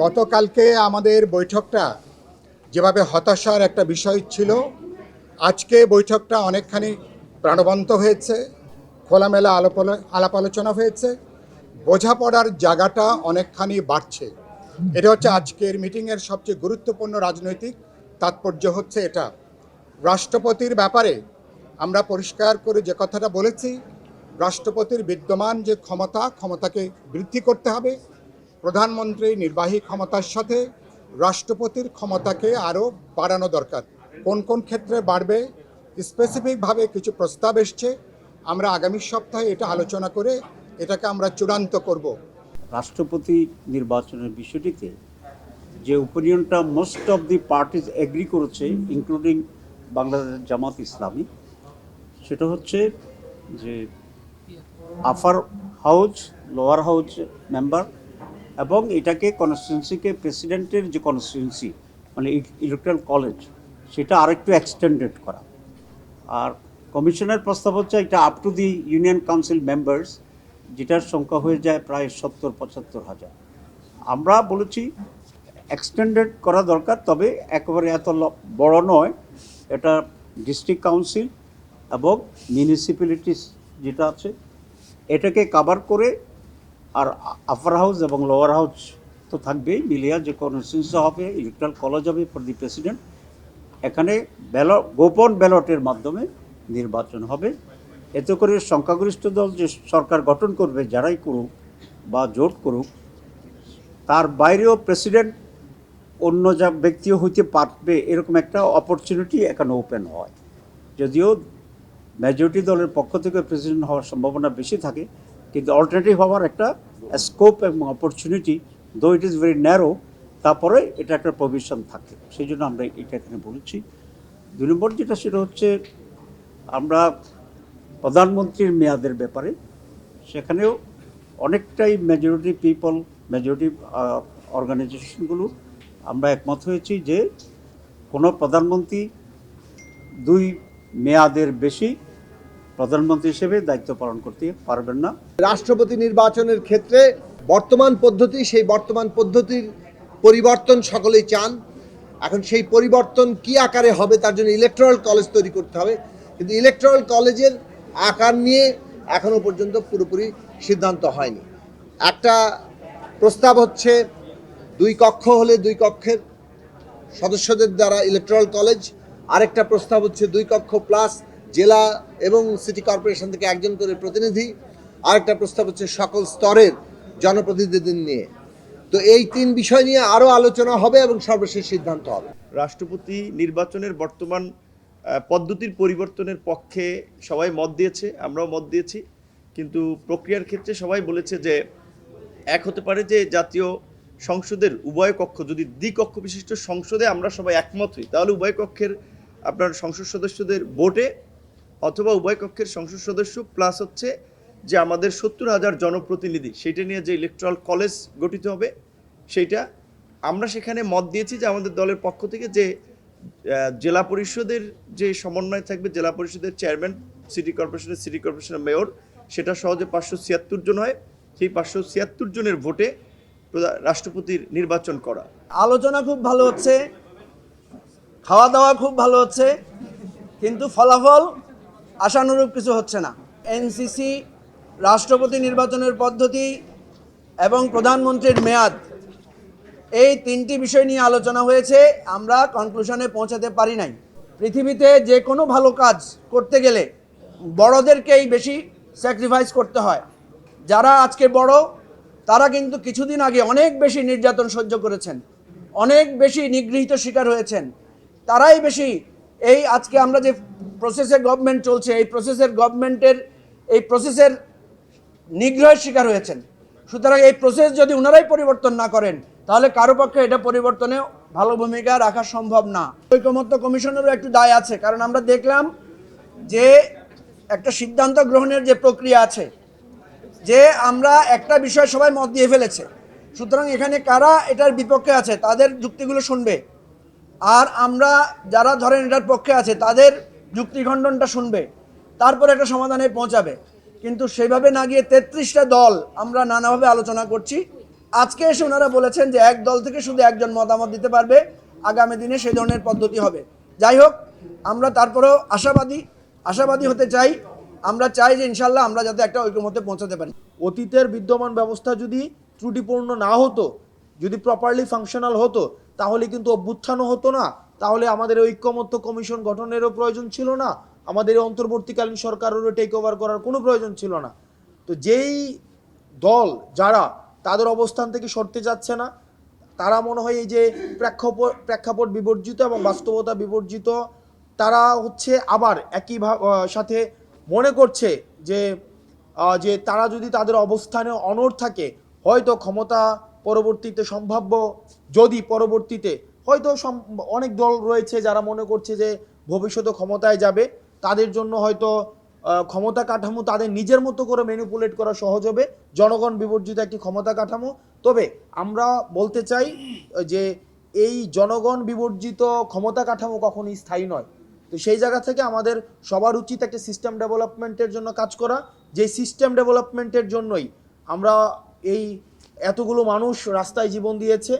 গতকালকে আমাদের বৈঠকটা যেভাবে হতাশার একটা বিষয় ছিল, আজকে বৈঠকটা অনেকখানি প্রাণবন্ত হয়েছে, খোলামেলা আলাপ আলোচনা হয়েছে, বোঝাপড়ার জায়গাটা অনেকখানি বাড়ছে। এটা হচ্ছে আজকের মিটিংয়ের সবচেয়ে গুরুত্বপূর্ণ রাজনৈতিক তাৎপর্য হচ্ছে এটা। রাষ্ট্রপতির ব্যাপারে আমরা পরিষ্কার করে যে কথাটা বলেছি, রাষ্ট্রপতির বিদ্যমান যে ক্ষমতাকে বৃদ্ধি করতে হবে। প্রধানমন্ত্রী নির্বাহী ক্ষমতার সাথে রাষ্ট্রপতির ক্ষমতাকে আরও বাড়ানো দরকার। কোন কোন ক্ষেত্রে বাড়বে স্পেসিফিকভাবে কিছু প্রস্তাব এসছে। আমরা আগামী সপ্তাহে এটা আলোচনা করে এটাকে আমরা চূড়ান্ত করব। রাষ্ট্রপতি নির্বাচনের বিষয়টিতে যে ওপিনিয়নটা most of the parties agree করেছে, ইনক্লুডিং বাংলাদেশ জামাত ইসলামী, সেটা হচ্ছে যে upper house, lower house member এবং এটাকে কনস্টিটিউন্সিকে প্রেসিডেন্টের যে কনস্টিটিউন্সি মানে ইলেকট্রাল কলেজ, সেটা আরেকটু এক্সটেন্ডেড করা। আর কমিশনের প্রস্তাব হচ্ছে এটা up to the union council members, যেটার সংখ্যা হয়ে যায় প্রায় 70-75 হাজার। আমরা বলেছি এক্সটেন্ডেড করা দরকার, তবে একেবারে এত বড় নয়। এটা ডিস্ট্রিক্ট কাউন্সিল এবং মিউনিসিপ্যালিটিস যেটা আছে এটাকে কাভার করে, আর আপার হাউস এবং লোয়ার হাউস তো থাকবেই, মিলিয়া যে কনস্টিটিউন্সি হবে, ইলেকট্রাল কলেজ হবে ফর দি প্রেসিডেন্ট। এখানে গোপন ব্যালটের মাধ্যমে নির্বাচন হবে। এতে করে সংখ্যাগরিষ্ঠ দল যে সরকার গঠন করবে, যারাই করুক বা জোট করুক, তার বাইরেও প্রেসিডেন্ট অন্য যা ব্যক্তিও হইতে পারবে, এরকম একটা অপরচুনিটি এখানে ওপেন হয়। যদিও মেজরিটি দলের পক্ষ থেকে প্রেসিডেন্ট হওয়ার সম্ভাবনা বেশি থাকে, কিন্তু অল্টারনেটিভ হওয়ার একটা স্কোপ এবং অপরচুনিটি, দো ইট ইজ ভেরি ন্যারো, তারপরে এটা একটা প্রভিশন থাকে। সেই জন্য আমরা এটা এখানে বলেছি। 2 নম্বর যেটা, সেটা হচ্ছে আমরা প্রধানমন্ত্রীর মেয়াদের ব্যাপারে, সেখানেও অনেকটাই মেজরিটি অর্গানাইজেশনগুলো আমরা একমত হয়েছি যে কোনো প্রধানমন্ত্রী 2 মেয়াদের বেশি প্রধানমন্ত্রী হিসেবে দায়িত্ব পালন করতে পারবেন না। রাষ্ট্রপতি নির্বাচনের ক্ষেত্রে বর্তমান পদ্ধতি, সেই বর্তমান পদ্ধতির পরিবর্তন সকলেই চান। এখন সেই পরিবর্তন কি আকারে হবে তার জন্য ইলেকট্রাল কলেজ তৈরি করতে হবে, কিন্তু ইলেকট্রাল কলেজের আকার নিয়ে এখনো পর্যন্ত পুরোপুরি সিদ্ধান্ত হয়নি। একটা প্রস্তাব হচ্ছে 2 কক্ষ হলে 2 কক্ষের সদস্যদের দ্বারা ইলেকট্রাল কলেজ, আরেকটা প্রস্তাব হচ্ছে 2 কক্ষ প্লাস জেলা এবং সিটি কর্পোরেশন থেকে একজন করে প্রতিনিধি, আরেকটা প্রস্তাব হচ্ছে সকল স্তরের জনপ্রতিনিধিদের নিয়ে। তো এই 3 বিষয় নিয়ে আরও আলোচনা হবে এবং সর্বশেষ সিদ্ধান্ত হবে। রাষ্ট্রপতি নির্বাচনের বর্তমান পদ্ধতির পরিবর্তনের পক্ষে সবাই মত দিয়েছে, আমরাও মত দিয়েছি, কিন্তু প্রক্রিয়ার ক্ষেত্রে সবাই বলেছে যে এক হতে পারে যে জাতীয় সংসদের উভয় কক্ষ, যদি দ্বিকক্ষ বিশিষ্ট সংসদে আমরা সবাই একমত হই, তাহলে উভয় কক্ষের আপনার সংসদ সদস্যদের ভোটে, অথবা উভয় কক্ষের সংসদ সদস্য প্লাস হচ্ছে যে আমাদের 70,000 জনপ্রতিনিধি, সেইটা নিয়ে যে ইলেকট্রাল কলেজ গঠিত হবে, সেইটা আমরা সেখানে মত দিয়েছি যে আমাদের দলের পক্ষ থেকে যে জেলা পরিষদের যে সমন্বয় থাকবে, জেলা পরিষদের চেয়ারম্যান, সিটি কর্পোরেশনের মেয়র, সেটা সহজে 576 জন হয়। সেই 576 জনের ভোটে রাষ্ট্রপতির নির্বাচন করা। আলোচনা খুব ভালো হচ্ছে, খাওয়া দাওয়া খুব ভালো হচ্ছে, কিন্তু ফলাফল আশানুরূপ কিছু হচ্ছে না। এনসিসি, রাষ্ট্রপতি নির্বাচনের পদ্ধতি এবং প্রধানমন্ত্রীর মেয়াদ, এই 3টি বিষয় নিয়ে আলোচনা হয়েছে। আমরা কনক্লুশনে পৌঁছাতে পারি নাই। পৃথিবীতে যে কোনো ভালো কাজ করতে গেলে বড়দেরকেই বেশি স্যাক্রিফাইস করতে হয়। যারা আজকে বড়, তারা কিন্তু কিছুদিন আগে অনেক বেশি নির্যাতন সহ্য করেছেন, অনেক বেশি নিগৃহীত শিকার হয়েছেন। তারাই বেশি এই আজকে আমরা যে প্রসেসে গভর্নমেন্ট চলছে, এই প্রসেসের নিগ্রহের শিকার হয়েছেন। সুতরাং এই প্রসেস যদি ওনারাই পরিবর্তন না করেন, তাহলে কারো পক্ষে এটা পরিবর্তনে ভালো ভূমিকা রাখা সম্ভব না। ঐকমত্য কমিশনেরও একটু দায় আছে, কারণ আমরা দেখলাম যে একটা সিদ্ধান্ত গ্রহণের যে প্রক্রিয়া আছে, যে আমরা একটা বিষয় সবাই মত দিয়ে ফেলেছে, সুতরাং এখানে কারা এটার বিপক্ষে আছে তাদের যুক্তিগুলো শুনবে, আর আমরা যারা ধরেন এটার পক্ষে আছে তাদের যুক্তিখণ্ডনটা শুনবে, তারপর একটা সমাধানে পৌঁছাবে। কিন্তু সেইভাবে না গিয়ে 33টা দল আমরা নানাভাবে আলোচনা করছি, আজকে এসে ওনারা বলেছেন যে এক দল থেকে শুধু একজন মতামত দিতে পারবে, আগামী দিনে সেই ধরনের পদ্ধতি হবে। যাই হোক, আমরা তারপরেও আশাবাদী হতে চাই। আমরা চাই যে ইনশাল্লাহ আমরা যাতে একটা ঐক্যমত্যে পৌঁছাতে পারি। অতীতের বিদ্যমান ব্যবস্থা যদি ত্রুটিপূর্ণ না হতো, যদি প্রপারলি ফাংশনাল হতো, তাহলে কিন্তু অভ্যুত্থানও হতো না, তাহলে আমাদের ঐক্যমত্য কমিশন গঠনেরও প্রয়োজন ছিল না, আমাদের এই অন্তর্বর্তীকালীন সরকারেরও টেক ওভার করার কোনো প্রয়োজন ছিল না। তো যেই দল যারা তাদের অবস্থান থেকে সরতে যাচ্ছে না, তারা মনে হয় এই যে প্রেক্ষাপট বিবর্জিত এবং বাস্তবতা বিবর্জিত, তারা হচ্ছে আবার একই সাথে মনে করছে যে যে তারা যদি তাদের অবস্থানে অনড় থাকে, হয়তো ক্ষমতা পরবর্তীতে সম্ভাব্য, যদি পরবর্তীতে হয়তো অনেক দল রয়েছে যারা মনে করছে যে ভবিষ্যতে ক্ষমতায় যাবে, তাদের জন্য হয়তো ক্ষমতা কাঠামো তাদের নিজের মতো করে ম্যানিপুলেট করা সহজ হবে, জনগণ বিবর্জিত একটি ক্ষমতা কাঠামো। তবে আমরা বলতে চাই যে এই জনগণ বিবর্জিত ক্ষমতা কাঠামো কখনোই স্থায়ী নয়। তো সেই জায়গা থেকে আমাদের সবার উচিত একটা সিস্টেম ডেভেলপমেন্টের জন্য কাজ করা, যে সিস্টেম ডেভেলপমেন্টের জন্যই আমরা এই এতগুলো মানুষ রাস্তায় জীবন দিয়েছে।